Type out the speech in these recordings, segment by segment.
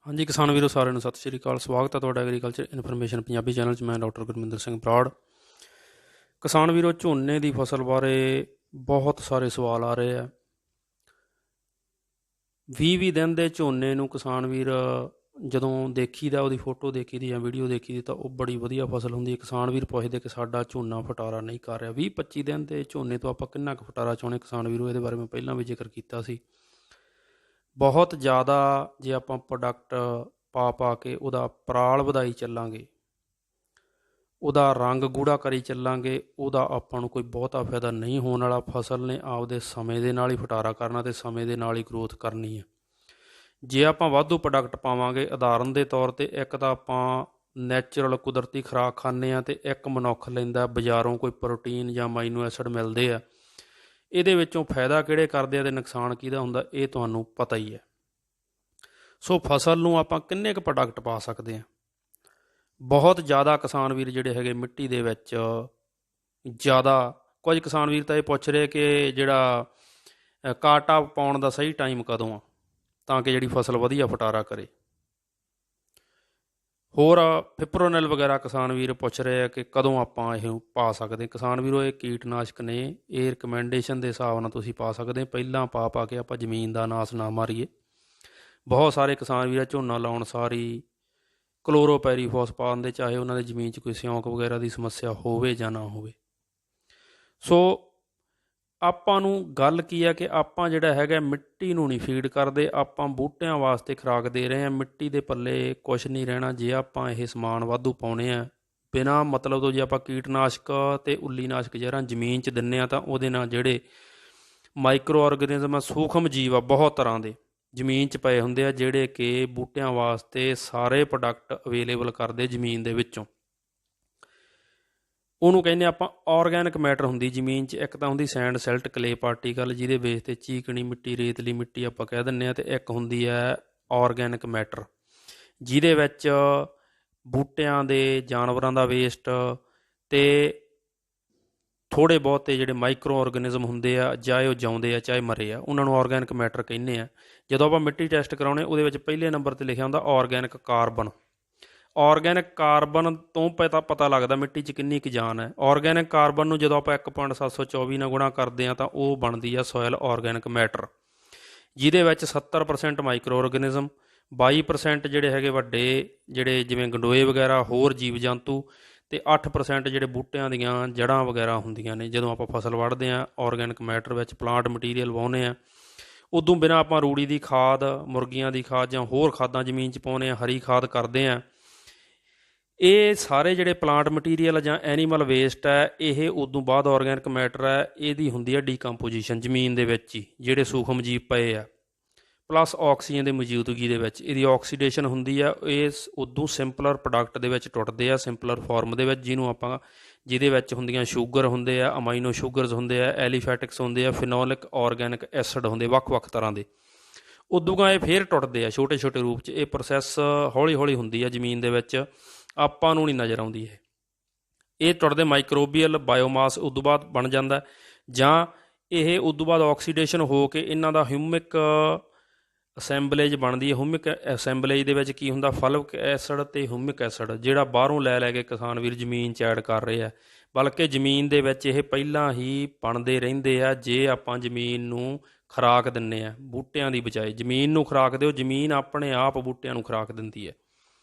हाँ जी किसान वीरों सारे ਨੂੰ ਸਤਿ ਸ਼੍ਰੀ ਅਕਾਲ। ਸਵਾਗਤ ਹੈ ਤੁਹਾਡਾ ਐਗਰੀਕਲਚਰ ਇਨਫੋਰਮੇਸ਼ਨ ਪੰਜਾਬੀ ਚੈਨਲ 'ਚ। ਮੈਂ ਡਾਕਟਰ ਗੁਰਮਿੰਦਰ ਸਿੰਘ ਬਰਾੜ। ਕਿਸਾਨ ਵੀਰੋ, ਝੋਨੇ ਦੀ ਫਸਲ ਬਾਰੇ ਬਹੁਤ ਸਾਰੇ ਸਵਾਲ ਆ ਰਹੇ ਆ। 20 ਦਿਨ ਦੇ ਝੋਨੇ ਨੂੰ ਕਿਸਾਨ ਵੀਰ ਜਦੋਂ ਦੇਖੀਦਾ, ਉਹਦੀ ਫੋਟੋ ਦੇਖੀਦੀ ਜਾਂ ਵੀਡੀਓ ਦੇਖੀਦੀ, ਤਾਂ ਉਹ ਬੜੀ ਵਧੀਆ ਫਸਲ ਹੁੰਦੀ ਹੈ। ਕਿਸਾਨ ਵੀਰ ਪੁੱਛਦੇ ਕਿ ਸਾਡਾ ਝੋਨਾ ਫਟਾਰਾ ਨਹੀਂ ਕਰ ਰਿਹਾ। 20-25 ਦਿਨ ਦੇ ਝੋਨੇ ਤੋਂ ਆਪਾਂ ਕਿੰਨਾ ਕੁ ਫਟਾਰਾ ਚਾਹੁੰਦੇ ਕਿਸਾਨ ਵੀਰੋ, ਇਹਦੇ ਬਾਰੇ ਮੈਂ ਪਹਿਲਾਂ ਵੀ ਜ਼ਿਕਰ ਕੀਤਾ ਸੀ। ਬਹੁਤ ਜ਼ਿਆਦਾ ਜੇ ਆਪਾਂ ਪ੍ਰੋਡਕਟ ਪਾ ਕੇ ਉਹਦਾ ਪਰਾਲ ਵਧਾਈ ਚੱਲਾਂਗੇ, ਉਹਦਾ ਰੰਗ ਗੂੜਾ ਕਰੀ ਚੱਲਾਂਗੇ, ਉਹਦਾ ਆਪਾਂ ਨੂੰ ਕੋਈ ਬਹੁਤਾ ਫਾਇਦਾ ਨਹੀਂ ਹੋਣ ਵਾਲਾ। ਫਸਲ ਨੇ ਆਪਦੇ ਸਮੇਂ ਦੇ ਨਾਲ ਹੀ ਫਟਾਰਾ ਕਰਨਾ ਅਤੇ ਸਮੇਂ ਦੇ ਨਾਲ ਹੀ ਗਰੋਥ ਕਰਨੀ ਹੈ। ਜੇ ਆਪਾਂ ਵਾਧੂ ਪ੍ਰੋਡਕਟ ਪਾਵਾਂਗੇ, ਉਦਾਹਰਨ ਦੇ ਤੌਰ 'ਤੇ ਇੱਕ ਤਾਂ ਆਪਾਂ ਨੈਚੁਰਲ ਕੁਦਰਤੀ ਖੁਰਾਕ ਖਾਂਦੇ ਹਾਂ ਅਤੇ ਇੱਕ ਮਨੁੱਖ ਲੈਂਦਾ ਬਾਜ਼ਾਰੋਂ ਕੋਈ ਪ੍ਰੋਟੀਨ ਜਾਂ ਅਮਾਈਨੋ ਐਸਿਡ ਮਿਲਦੇ ਆ। ਇਹਦੇ ਵਿੱਚੋਂ ਫਾਇਦਾ ਕਿਹੜੇ ਕਰਦੇ ਆ ਅਤੇ ਨੁਕਸਾਨ ਕਿਹਦਾ ਹੁੰਦਾ, ਇਹ ਤੁਹਾਨੂੰ ਪਤਾ ਹੀ ਹੈ। ਸੋ ਫਸਲ ਨੂੰ ਆਪਾਂ ਕਿੰਨੇ ਕੁ ਪ੍ਰੋਡਕਟ ਪਾ ਸਕਦੇ ਹਾਂ? ਬਹੁਤ ਜ਼ਿਆਦਾ ਕਿਸਾਨ ਵੀਰ ਜਿਹੜੇ ਹੈਗੇ ਮਿੱਟੀ ਦੇ ਵਿੱਚ ਜ਼ਿਆਦਾ, ਕੁਝ ਕਿਸਾਨ ਵੀਰ ਤਾਂ ਇਹ ਪੁੱਛ ਰਹੇ ਕਿ ਜਿਹੜਾ ਕਾਟਾ ਪਾਉਣ ਦਾ ਸਹੀ ਟਾਈਮ ਕਦੋਂ ਆ, ਤਾਂ ਕਿ ਜਿਹੜੀ ਫਸਲ ਵਧੀਆ ਫਟਾਰਾ ਕਰੇ। ਹੋਰ ਫਿਪਰੋਨਿਲ ਵਗੈਰਾ ਕਿਸਾਨ ਵੀਰ ਪੁੱਛ ਰਹੇ ਆ ਕਿ ਕਦੋਂ ਆਪਾਂ ਇਹ ਪਾ ਸਕਦੇ। ਕਿਸਾਨ ਵੀਰੋ, ਇਹ ਕੀਟਨਾਸ਼ਕ ਨੇ, ਇਹ ਰਿਕਮੈਂਡੇਸ਼ਨ ਦੇ ਹਿਸਾਬ ਨਾਲ ਤੁਸੀਂ ਪਾ ਸਕਦੇ। ਪਹਿਲਾਂ ਪਾ ਕੇ ਆਪਾਂ ਜ਼ਮੀਨ ਦਾ ਨਾਸ ਨਾ ਮਾਰੀਏ। ਬਹੁਤ ਸਾਰੇ ਕਿਸਾਨ ਵੀਰ ਝੋਨਾ ਲਾਉਣ ਸਾਰੀ ਕਲੋਰੋਪੈਰੀਫੋਸ ਪਾ ਦਿੰਦੇ, ਚਾਹੇ ਉਹਨਾਂ ਦੀ ਜ਼ਮੀਨ 'ਚ ਕੋਈ ਸਿਉਂਕ ਵਗੈਰਾ ਦੀ ਸਮੱਸਿਆ ਹੋਵੇ ਜਾਂ ਨਾ ਹੋਵੇ। ਸੋ ਆਪਾਂ ਨੂੰ ਗੱਲ ਕੀ ਹੈ ਕਿ ਆਪਾਂ ਜਿਹੜਾ ਹੈਗਾ ਮਿੱਟੀ ਨੂੰ ਨਹੀਂ ਫੀਡ ਕਰਦੇ, ਆਪਾਂ ਬੂਟਿਆਂ ਵਾਸਤੇ ਖੁਰਾਕ ਦੇ ਰਹੇ ਹਾਂ। ਮਿੱਟੀ ਦੇ ਪੱਲੇ ਕੁਛ ਨਹੀਂ ਰਹਿਣਾ ਜੇ ਆਪਾਂ ਇਹ ਸਮਾਨ ਵਾਧੂ ਪਾਉਣੇ ਆ ਬਿਨਾਂ ਮਤਲਬ ਤੋਂ। ਜੇ ਆਪਾਂ ਕੀਟਨਾਸ਼ਕ ਅਤੇ ਉੱਲੀਨਾਸ਼ਕ ਜ਼ਹਿਰਾਂ ਜ਼ਮੀਨ 'ਚ ਦਿੰਦੇ ਹਾਂ, ਤਾਂ ਉਹਦੇ ਨਾਲ ਜਿਹੜੇ ਮਾਈਕਰੋ ਆਰਗੈਨਿਜ਼ਮ ਆ, ਸੂਖਮ ਜੀਵ ਆ, ਬਹੁਤ ਤਰ੍ਹਾਂ ਦੇ ਜ਼ਮੀਨ 'ਚ ਪਏ ਹੁੰਦੇ ਆ, ਜਿਹੜੇ ਕਿ ਬੂਟਿਆਂ ਵਾਸਤੇ ਸਾਰੇ ਪ੍ਰੋਡਕਟ ਅਵੇਲੇਬਲ ਕਰਦੇ ਜ਼ਮੀਨ ਦੇ ਵਿੱਚੋਂ। ਉਹਨੂੰ ਕਹਿੰਦੇ ਆਪਾਂ ਔਰਗੈਨਿਕ ਮੈਟਰ ਹੁੰਦੀ ਜ਼ਮੀਨ 'ਚ। ਇੱਕ ਤਾਂ ਹੁੰਦੀ ਸੈਂਡ ਸਿਲਟ ਕਲੇ ਪਾਰਟੀਕਲ, ਜਿਹਦੇ ਬੇਸ 'ਤੇ ਚੀਕਣੀ ਮਿੱਟੀ, ਰੇਤਲੀ ਮਿੱਟੀ ਆਪਾਂ ਕਹਿ ਦਿੰਦੇ ਹਾਂ, ਅਤੇ ਇੱਕ ਹੁੰਦੀ ਹੈ ਔਰਗੈਨਿਕ ਮੈਟਰ, ਜਿਹਦੇ ਵਿੱਚ ਬੂਟਿਆਂ ਦੇ, ਜਾਨਵਰਾਂ ਦਾ ਵੇਸਟ ਅਤੇ ਥੋੜ੍ਹੇ ਬਹੁਤੇ ਜਿਹੜੇ ਮਾਈਕਰੋ ਆਰਗੈਨਿਜ਼ਮ ਹੁੰਦੇ ਆ, ਚਾਹੇ ਉਹ ਜਿਉਂਦੇ ਆ ਚਾਹੇ ਮਰੇ ਆ, ਉਹਨਾਂ ਨੂੰ ਔਰਗੈਨਿਕ ਮੈਟਰ ਕਹਿੰਦੇ ਆ। ਜਦੋਂ ਆਪਾਂ ਮਿੱਟੀ ਟੈਸਟ ਕਰਾਉਣੇ, ਉਹਦੇ ਵਿੱਚ ਪਹਿਲੇ ਨੰਬਰ 'ਤੇ ਲਿਖਿਆ ਹੁੰਦਾ ਔਰਗੈਨਿਕ ਕਾਰਬਨ। ਔਰਗੈਨਿਕ ਕਾਰਬਨ ਤੋਂ ਪਤਾ ਲੱਗਦਾ ਮਿੱਟੀ 'ਚ ਕਿੰਨੀ ਕੁ ਜਾਨ ਹੈ। ਔਰਗੈਨਿਕ ਕਾਰਬਨ ਨੂੰ ਜਦੋਂ ਆਪਾਂ 1.724 ਨਾਲ ਗੁਣਾ ਕਰਦੇ ਹਾਂ, ਤਾਂ ਉਹ ਬਣਦੀ ਆ ਸੋਇਲ ਔਰਗੈਨਿਕ ਮੈਟਰ, ਜਿਹਦੇ ਵਿੱਚ 70% ਮਾਈਕਰੋ ਆਰਗੈਨਿਜ਼ਮ, 22% ਜਿਹੜੇ ਹੈਗੇ ਵੱਡੇ, ਜਿਹੜੇ ਜਿਵੇਂ ਗੰਡੋਏ ਵਗੈਰਾ, ਹੋਰ ਜੀਵ ਜੰਤੂ, ਅਤੇ 8% ਜਿਹੜੇ ਬੂਟਿਆਂ ਦੀਆਂ ਜੜ੍ਹਾਂ ਵਗੈਰਾ ਹੁੰਦੀਆਂ ਨੇ। ਜਦੋਂ ਆਪਾਂ ਫਸਲ ਵੱਢਦੇ ਹਾਂ, ਔਰਗੈਨਿਕ ਮੈਟਰ ਵਿੱਚ ਪਲਾਂਟ ਮਟੀਰੀਅਲ ਵਾਹੁੰਦੇ ਹਾਂ। ਉਦੋਂ ਬਿਨਾਂ ਆਪਾਂ ਰੂੜੀ ਦੀ ਖਾਦ, ਮੁਰਗੀਆਂ ਦੀ ਖਾਦ ਜਾਂ ਹੋਰ ਖਾਦਾਂ ਜ਼ਮੀਨ 'ਚ ਪਾਉਂਦੇ ਹਾਂ, ਹਰੀ ਖਾਦ ਕਰਦੇ ਹਾਂ। ਇਹ ਸਾਰੇ ਜਿਹੜੇ ਪਲਾਂਟ ਮਟੀਰੀਅਲ ਜਾਂ ਐਨੀਮਲ ਵੇਸਟ ਹੈ, ਇਹ ਉਦੋਂ ਬਾਅਦ ਔਰਗੈਨਿਕ ਮੈਟਰ ਹੈ, ਇਹਦੀ ਹੁੰਦੀ ਹੈ ਡੀਕੰਪੋਜੀਸ਼ਨ ਜ਼ਮੀਨ ਦੇ ਵਿੱਚ ਹੀ, ਜਿਹੜੇ ਸੂਖਮ ਜੀਵ ਪਏ ਆ, ਪਲੱਸ ਆਕਸੀਜਨ ਦੀ ਮੌਜੂਦਗੀ ਦੇ ਵਿੱਚ ਇਹਦੀ ਆਕਸੀਡੇਸ਼ਨ ਹੁੰਦੀ ਆ। ਇਹ ਉਦੋਂ ਸਿੰਪਲਰ ਪ੍ਰੋਡਕਟ ਦੇ ਵਿੱਚ ਟੁੱਟਦੇ ਆ, ਸਿੰਪਲਰ ਫਾਰਮ ਦੇ ਵਿੱਚ, ਜਿਹਦੇ ਵਿੱਚ ਹੁੰਦੀਆਂ ਸ਼ੂਗਰ ਹੁੰਦੇ ਆ, ਅਮਾਈਨੋ ਸ਼ੂਗਰਸ ਹੁੰਦੇ ਆ, ਐਲੀਫੈਟਿਕਸ ਹੁੰਦੇ ਆ, ਫਿਨੋਲਿਕ ਆਰਗੈਨਿਕ ਐਸਿਡ ਹੁੰਦੇ ਵੱਖ-ਵੱਖ ਤਰ੍ਹਾਂ ਦੇ। ਉਦੋਂ ਇਹ ਫੇਰ ਟੁੱਟਦੇ ਆ ਛੋਟੇ ਛੋਟੇ ਰੂਪ 'ਚ। ਇਹ ਪ੍ਰੋਸੈਸ ਹੌਲੀ ਹੌਲੀ ਹੁੰਦੀ ਆ ਜ਼ਮੀਨ ਦੇ ਵਿੱਚ, ਆਪਾਂ ਨੂੰ ਨਹੀਂ ਨਜ਼ਰ ਆਉਂਦੀ। ਇਹ ਟੁੱਟਦੇ ਮਾਈਕਰੋਬੀਅਲ ਬਾਇਓਮਾਸ ਉਦੋਂ ਬਾਅਦ ਬਣ ਜਾਂਦਾ, ਜਾਂ ਇਹ ਉਦੋਂ ਬਾਅਦ ਆਕਸੀਡੇਸ਼ਨ ਹੋ ਕੇ ਇਹਨਾਂ ਦਾ ਹਿਊਮਿਕ ਅਸੈਂਬਲੇਜ ਬਣਦੀ ਹੈ। ਹਿਊਮਿਕ ਅਸੈਂਬਲੇਜ ਦੇ ਵਿੱਚ ਕੀ ਹੁੰਦਾ, ਫਲਵਿਕ ਐਸਿਡ ਅਤੇ ਹਿਊਮਿਕ ਐਸਿਡ, ਜਿਹੜਾ ਬਾਹਰੋਂ ਲੈ ਕੇ ਕਿਸਾਨ ਵੀਰ ਜ਼ਮੀਨ 'ਚ ਐਡ ਕਰ ਰਹੇ ਆ। ਬਲਕਿ ਜ਼ਮੀਨ ਦੇ ਵਿੱਚ ਇਹ ਪਹਿਲਾਂ ਹੀ ਬਣਦੇ ਰਹਿੰਦੇ ਆ। ਜੇ ਆਪਾਂ ਜ਼ਮੀਨ ਨੂੰ ਖੁਰਾਕ ਦਿੰਦੇ ਹਾਂ, ਬੂਟਿਆਂ ਦੀ ਬਜਾਏ ਜ਼ਮੀਨ ਨੂੰ ਖੁਰਾਕ ਦਿਓ, ਜ਼ਮੀਨ ਆਪਣੇ ਆਪ ਬੂਟਿਆਂ ਨੂੰ ਖੁਰਾਕ ਦਿੰਦੀ ਹੈ।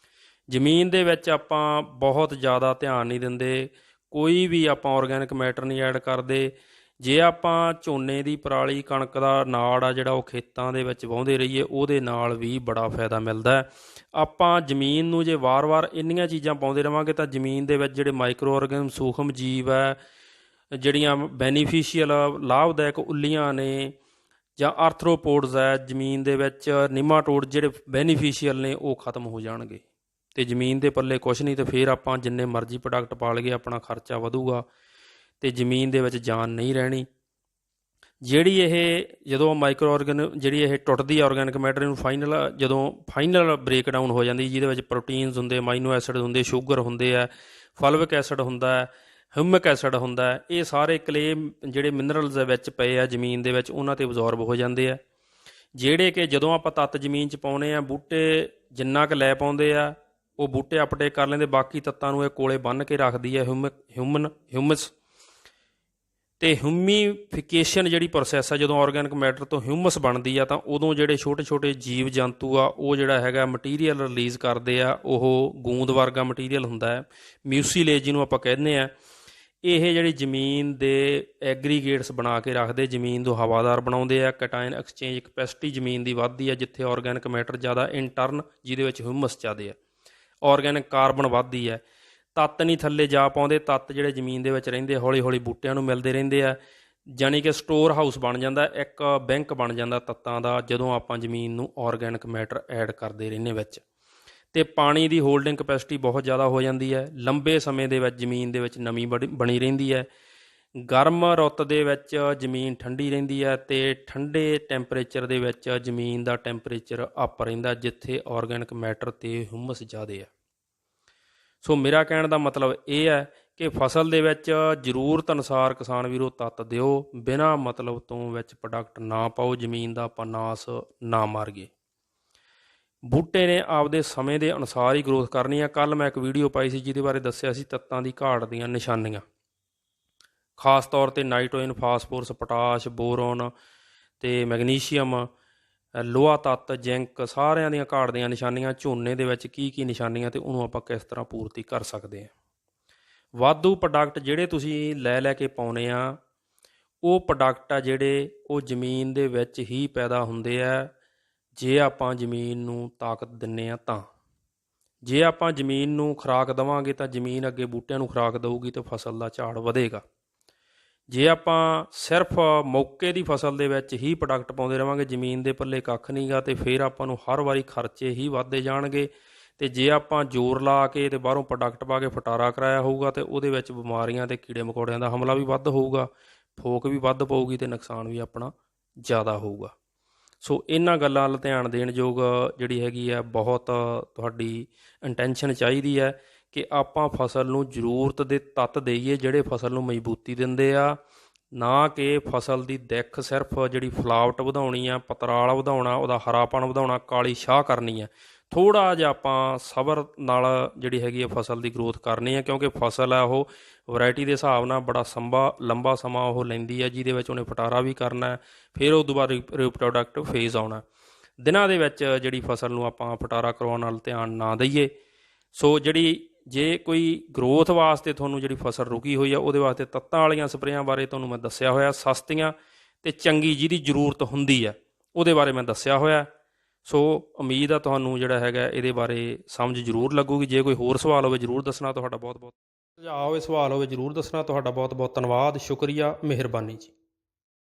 ਜ਼ਮੀਨ ਦੇ ਵਿੱਚ ਆਪਾਂ ਬਹੁਤ ਜ਼ਿਆਦਾ ਧਿਆਨ ਨਹੀਂ ਦਿੰਦੇ, ਕੋਈ ਵੀ ਆਪਾਂ ਔਰਗੈਨਿਕ ਮੈਟਰ ਨਹੀਂ ਐਡ ਕਰਦੇ। ਜੇ ਆਪਾਂ ਝੋਨੇ ਦੀ ਪਰਾਲੀ, ਕਣਕ ਦਾ ਨਾੜ ਆ ਜਿਹੜਾ, ਉਹ ਖੇਤਾਂ ਦੇ ਵਿੱਚ ਵਾਹੁੰਦੇ ਰਹੀਏ, ਉਹਦੇ ਨਾਲ ਵੀ ਬੜਾ ਫਾਇਦਾ ਮਿਲਦਾ। ਆਪਾਂ ਜ਼ਮੀਨ ਨੂੰ ਜੇ ਵਾਰ-ਵਾਰ ਇੰਨੀਆਂ ਚੀਜ਼ਾਂ ਪਾਉਂਦੇ ਰਹਾਂਗੇ, ਤਾਂ ਜ਼ਮੀਨ ਦੇ ਵਿੱਚ ਜਿਹੜੇ ਮਾਈਕਰੋ ਆਰਗੈਨਿਜ਼ਮ, ਸੂਖਮ ਜੀਵ ਹੈ, ਜਿਹੜੀਆਂ ਬੈਨੀਫੀਸ਼ੀਅਲ ਲਾਭਦਾਇਕ ਉੱਲੀਆਂ ਨੇ, ਜਾਂ ਆਰਥਰੋਪੋਡਸ ਹੈ ਜ਼ਮੀਨ ਦੇ ਵਿੱਚ, ਨਿਮਾਟੋਡ ਜਿਹੜੇ ਬੈਨੀਫੀਸ਼ੀਅਲ ਨੇ, ਉਹ ਖਤਮ ਹੋ ਜਾਣਗੇ ਅਤੇ ਜ਼ਮੀਨ ਦੇ ਪੱਲੇ ਕੁਛ ਨਹੀਂ। ਅਤੇ ਫਿਰ ਆਪਾਂ ਜਿੰਨੇ ਮਰਜ਼ੀ ਪ੍ਰੋਡਕਟ ਪਾ ਲਈਏ, ਆਪਣਾ ਖਰਚਾ ਵਧੂਗਾ ਅਤੇ ਜ਼ਮੀਨ ਦੇ ਵਿੱਚ ਜਾਨ ਨਹੀਂ ਰਹਿਣੀ। ਜਿਹੜੀ ਇਹ ਜਦੋਂ ਮਾਈਕਰੋ ਜਿਹੜੀ ਇਹ ਟੁੱਟਦੀ ਔਰਗੈਨਿਕ ਮੈਟਰ ਨੂੰ ਫਾਈਨਲ ਬ੍ਰੇਕਡਾਊਨ ਹੋ ਜਾਂਦੀ, ਜਿਹਦੇ ਵਿੱਚ ਪ੍ਰੋਟੀਨਸ ਹੁੰਦੇ, ਅਮਾਈਨੋ ਐਸਿਡ ਹੁੰਦੇ, ਸ਼ੂਗਰ ਹੁੰਦੇ ਆ, ਫਲਵਿਕ ਐਸਿਡ ਹੁੰਦਾ, ਹਿਊਮਿਕ ਐਸਿਡ ਹੁੰਦਾ, ਇਹ ਸਾਰੇ ਕਲੇਮ ਜਿਹੜੇ ਮਿਨਰਲਸ ਦੇ ਵਿੱਚ ਪਏ ਆ ਜ਼ਮੀਨ ਦੇ ਵਿੱਚ, ਉਹਨਾਂ 'ਤੇ ਅਬਜ਼ੋਰਬ ਹੋ ਜਾਂਦੇ ਆ, ਜਿਹੜੇ ਕਿ ਜਦੋਂ ਆਪਾਂ ਤੱਤ ਜ਼ਮੀਨ 'ਚ ਪਾਉਂਦੇ ਹਾਂ, ਬੂਟੇ ਜਿੰਨਾ ਕੁ ਲੈ ਪਾਉਂਦੇ ਆ ਉਹ ਬੂਟੇ ਅਪਟੇਕ ਕਰ ਲੈਂਦੇ, ਬਾਕੀ ਤੱਤਾਂ ਨੂੰ ਇਹ ਕੋਲੇ ਬੰਨ੍ਹ ਕੇ ਰੱਖਦੀ ਹੈ ਹਿਊਮਸ। ਅਤੇ ਹਿਊਮੀਫਿਕੇਸ਼ਨ ਜਿਹੜੀ ਪ੍ਰੋਸੈਸ ਆ, ਜਦੋਂ ਆਰਗੈਨਿਕ ਮੈਟਰ ਤੋਂ ਹਿਊਮਸ ਬਣਦੀ ਆ ਤਾਂ ਉਦੋਂ ਜਿਹੜੇ ਛੋਟੇ ਛੋਟੇ ਜੀਵ ਜੰਤੂ ਆ ਉਹ ਜਿਹੜਾ ਹੈਗਾ ਮਟੀਰੀਅਲ ਰਿਲੀਜ਼ ਕਰਦੇ ਆ, ਉਹ ਗੂੰਦ ਵਰਗਾ ਮਟੀਰੀਅਲ ਹੁੰਦਾ ਹੈ, ਮਿਊਸੀਲੇਜ ਜਿਹਨੂੰ ਆਪਾਂ ਕਹਿੰਦੇ ਆ। ਇਹ ਜਿਹੜੀ ਜ਼ਮੀਨ ਦੇ ਐਗਰੀਗੇਟਸ ਬਣਾ ਕੇ ਰੱਖਦੇ, ਜ਼ਮੀਨ ਨੂੰ ਹਵਾਦਾਰ ਬਣਾਉਂਦੇ ਆ। ਕੈਟਾਇਨ ਐਕਸਚੇਂਜ ਕਪੈਸਿਟੀ ਜ਼ਮੀਨ ਦੀ ਵੱਧਦੀ ਆ ਜਿੱਥੇ ਆਰਗੈਨਿਕ ਮੈਟਰ ਜ਼ਿਆਦਾ ਇੰਟਰਨ, ਜਿਹਦੇ ਵਿੱਚ ਹਿਊਮਸ ਜ਼ਿਆਦਾ ਆ। ਆਰਗੈਨਿਕ ਕਾਰਬਨ ਵੱਧਦੀ ਹੈ। ਤੱਤ ਨਹੀਂ ਥੱਲੇ ਜਾ ਪਾਉਂਦੇ, ਤੱਤ ਜਿਹੜੇ ਜ਼ਮੀਨ ਦੇ ਵਿੱਚ ਰਹਿੰਦੇ ਹੌਲੀ ਹੌਲੀ ਬੂਟਿਆਂ ਨੂੰ ਮਿਲਦੇ ਰਹਿੰਦੇ ਆ, ਜਾਣੀ ਕਿ ਸਟੋਰ ਹਾਊਸ ਬਣ ਜਾਂਦਾ, ਇੱਕ ਬੈਂਕ ਬਣ ਜਾਂਦਾ ਤੱਤਾਂ ਦਾ ਜਦੋਂ ਆਪਾਂ ਜ਼ਮੀਨ ਨੂੰ ਆਰਗੈਨਿਕ ਮੈਟਰ ਐਡ ਕਰਦੇ ਰਹਿੰਦੇ ਵਿੱਚ। ਅਤੇ ਪਾਣੀ ਦੀ ਹੋਲਡਿੰਗ ਕਪੈਸਿਟੀ ਬਹੁਤ ਜ਼ਿਆਦਾ ਹੋ ਜਾਂਦੀ ਹੈ। ਲੰਬੇ ਸਮੇਂ ਦੇ ਵਿੱਚ ਜ਼ਮੀਨ ਦੇ ਵਿੱਚ ਨਮੀ ਬਣੀ ਰਹਿੰਦੀ ਹੈ। ਗਰਮ ਰੁੱਤ ਦੇ ਵਿੱਚ ਜ਼ਮੀਨ ਠੰਡੀ ਰਹਿੰਦੀ ਹੈ ਅਤੇ ਠੰਡੇ ਟੈਂਪਰੇਚਰ ਦੇ ਵਿੱਚ ਜ਼ਮੀਨ ਦਾ ਟੈਂਪਰੇਚਰ ਅਪ ਰਹਿੰਦਾ ਜਿੱਥੇ ਆਰਗੈਨਿਕ ਮੈਟਰ ਅਤੇ ਹਿਊਮਸ ਜ਼ਿਆਦਾ ਹੈ। ਸੋ ਮੇਰਾ ਕਹਿਣ ਦਾ ਮਤਲਬ ਇਹ ਹੈ ਕਿ ਫਸਲ ਦੇ ਵਿੱਚ ਜ਼ਰੂਰਤ ਅਨੁਸਾਰ ਕਿਸਾਨ ਵੀਰੋ ਤੱਤ ਦਿਓ, ਬਿਨਾਂ ਮਤਲਬ ਤੋਂ ਵਿੱਚ ਪ੍ਰੋਡਕਟ ਨਾ ਪਾਓ, ਜ਼ਮੀਨ ਦਾ ਆਪਾਂ ਨਾਸ ਨਾ ਮਾਰੀਏ। ਬੂਟੇ ਨੇ ਆਪਦੇ ਸਮੇਂ ਦੇ ਅਨੁਸਾਰ ਹੀ ਗਰੋਥ ਕਰਨੀ ਆ। ਕੱਲ੍ਹ ਮੈਂ ਇੱਕ ਵੀਡੀਓ ਪਾਈ ਸੀ ਜਿਹਦੇ ਬਾਰੇ ਦੱਸਿਆ ਸੀ ਤੱਤਾਂ ਦੀ ਘਾਟ ਦੀਆਂ ਨਿਸ਼ਾਨੀਆਂ, ਖਾਸ ਤੌਰ 'ਤੇ ਨਾਈਟ੍ਰੋਜਨ, ਫਾਸਫੋਰਸ, ਪੋਟਾਸ਼, ਬੋਰੋਨ ਅਤੇ ਮੈਗਨੀਸ਼ੀਅਮ, ਲੋਹਾ ਤੱਤ, ਜ਼ਿੰਕ, ਸਾਰਿਆਂ ਦੀਆਂ ਘਾਟ ਦੀਆਂ ਨਿਸ਼ਾਨੀਆਂ। ਝੋਨੇ ਦੇ ਵਿੱਚ ਕੀ ਕੀ ਨਿਸ਼ਾਨੀਆਂ ਅਤੇ ਉਹਨੂੰ ਆਪਾਂ ਕਿਸ ਤਰ੍ਹਾਂ ਪੂਰਤੀ ਕਰ ਸਕਦੇ ਹਾਂ। ਵਾਧੂ ਪ੍ਰੋਡਕਟ ਜਿਹੜੇ ਤੁਸੀਂ ਲੈ ਕੇ ਪਾਉਂਦੇ ਆ, ਉਹ ਪ੍ਰੋਡਕਟ ਆ ਜਿਹੜੇ ਉਹ ਜ਼ਮੀਨ ਦੇ ਵਿੱਚ ਹੀ ਪੈਦਾ ਹੁੰਦੇ ਆ ਜੇ ਆਪਾਂ ਜ਼ਮੀਨ ਨੂੰ ਤਾਕਤ ਦਿੰਦੇ ਹਾਂ ਤਾਂ। ਜੇ ਆਪਾਂ ਜ਼ਮੀਨ ਨੂੰ ਖੁਰਾਕ ਦੇਵਾਂਗੇ ਤਾਂ ਜ਼ਮੀਨ ਅੱਗੇ ਬੂਟਿਆਂ ਨੂੰ ਖੁਰਾਕ ਦੇਊਗੀ ਅਤੇ ਫਸਲ ਦਾ ਝਾੜ ਵਧੇਗਾ। ਜੇ ਆਪਾਂ ਸਿਰਫ ਮੌਕੇ ਦੀ ਫਸਲ ਦੇ ਵਿੱਚ ਹੀ ਪ੍ਰੋਡਕਟ ਪਾਉਂਦੇ ਰਹਾਂਗੇ, ਜ਼ਮੀਨ ਦੇ ਪੱਲੇ ਕੱਖ ਨਹੀਂ ਗਾ, ਅਤੇ ਫਿਰ ਆਪਾਂ ਨੂੰ ਹਰ ਵਾਰੀ ਖਰਚੇ ਹੀ ਵੱਧਦੇ ਜਾਣਗੇ। ਅਤੇ ਜੇ ਆਪਾਂ ਜ਼ੋਰ ਲਾ ਕੇ ਅਤੇ ਬਾਹਰੋਂ ਪ੍ਰੋਡਕਟ ਪਾ ਕੇ ਫਟਾਰਾ ਕਰਾਇਆ ਹੋਊਗਾ ਅਤੇ ਉਹਦੇ ਵਿੱਚ ਬਿਮਾਰੀਆਂ ਅਤੇ ਕੀੜੇ ਮਕੌੜਿਆਂ ਦਾ ਹਮਲਾ ਵੀ ਵੱਧ ਹੋਊਗਾ, ਫੋਕ ਵੀ ਵੱਧ ਪਊਗੀ ਅਤੇ ਨੁਕਸਾਨ ਵੀ ਆਪਣਾ ਜ਼ਿਆਦਾ ਹੋਊਗਾ। ਸੋ ਇਹਨਾਂ ਗੱਲਾਂ ਵੱਲ ਧਿਆਨ ਦੇਣ ਯੋਗ ਜਿਹੜੀ ਹੈਗੀ ਆ, ਬਹੁਤ ਤੁਹਾਡੀ ਇੰਟੈਂਸ਼ਨ ਚਾਹੀਦੀ ਹੈ ਕਿ ਆਪਾਂ ਫਸਲ ਨੂੰ ਜ਼ਰੂਰਤ ਦੇ ਤੱਤ ਦੇਈਏ ਜਿਹੜੇ ਫਸਲ ਨੂੰ ਮਜ਼ਬੂਤੀ ਦਿੰਦੇ ਆ, ਨਾ ਕਿ ਫਸਲ ਦੀ ਦਿੱਖ ਸਿਰਫ ਜਿਹੜੀ ਫਲਾਵਟ ਵਧਾਉਣੀ ਆ, ਪਤਰਾਲ ਵਧਾਉਣਾ, ਉਹਦਾ ਹਰਾਪਣ ਵਧਾਉਣਾ, ਕਾਲੀ ਸ਼ਾਹ ਕਰਨੀ ਹੈ। ਥੋੜ੍ਹਾ ਜਿਹਾ ਆਪਾਂ ਸਬਰ ਨਾਲ ਜਿਹੜੀ ਹੈਗੀ ਆ ਫਸਲ ਦੀ ਗਰੋਥ ਕਰਨੀ ਹੈ, ਕਿਉਂਕਿ ਫਸਲ ਹੈ ਉਹ ਵੈਰਾਇਟੀ ਦੇ ਹਿਸਾਬ ਨਾਲ ਬੜਾ ਲੰਬਾ ਸਮਾਂ ਉਹ ਲੈਂਦੀ ਹੈ, ਜਿਹਦੇ ਵਿੱਚ ਉਹਨੇ ਫਟਾਰਾ ਵੀ ਕਰਨਾ, ਫਿਰ ਉਸ ਤੋਂ ਬਾਅਦ ਰੀਪਰੋਡਕਟਿਵ ਫੇਜ਼ ਆਉਣਾ। ਦਿਨਾਂ ਦੇ ਵਿੱਚ ਜਿਹੜੀ ਫਸਲ ਨੂੰ ਆਪਾਂ ਫਟਾਰਾ ਕਰਵਾਉਣ ਨਾਲ ਧਿਆਨ ਨਾ ਦਈਏ। ਸੋ ਜੇ ਕੋਈ ਗਰੋਥ ਵਾਸਤੇ ਤੁਹਾਨੂੰ ਜਿਹੜੀ ਫਸਲ ਰੁਕੀ ਹੋਈ ਆ, ਉਹਦੇ ਵਾਸਤੇ ਤੱਤਾਂ ਵਾਲੀਆਂ ਸਪਰੇਆਂ ਬਾਰੇ ਤੁਹਾਨੂੰ ਮੈਂ ਦੱਸਿਆ ਹੋਇਆ, ਸਸਤੀਆਂ ਅਤੇ ਚੰਗੀ ਜਿਹਦੀ ਜ਼ਰੂਰਤ ਹੁੰਦੀ ਹੈ ਉਹਦੇ ਬਾਰੇ ਮੈਂ ਦੱਸਿਆ ਹੋਇਆ। ਸੋ ਉਮੀਦ ਆ ਤੁਹਾਨੂੰ ਜਿਹੜਾ ਹੈਗਾ ਇਹਦੇ ਬਾਰੇ ਸਮਝ ਜ਼ਰੂਰ ਲੱਗੂਗੀ। ਜੇ ਕੋਈ ਹੋਰ ਸਵਾਲ ਹੋਵੇ ਜ਼ਰੂਰ ਦੱਸਣਾ। ਤੁਹਾਡਾ ਬਹੁਤ ਬਹੁਤ ਸੁਝਾਅ ਹੋਵੇ, ਸਵਾਲ ਹੋਵੇ ਜ਼ਰੂਰ ਦੱਸਣਾ। ਤੁਹਾਡਾ ਬਹੁਤ ਬਹੁਤ ਧੰਨਵਾਦ, ਸ਼ੁਕਰੀਆ, ਮਿਹਰਬਾਨੀ ਜੀ।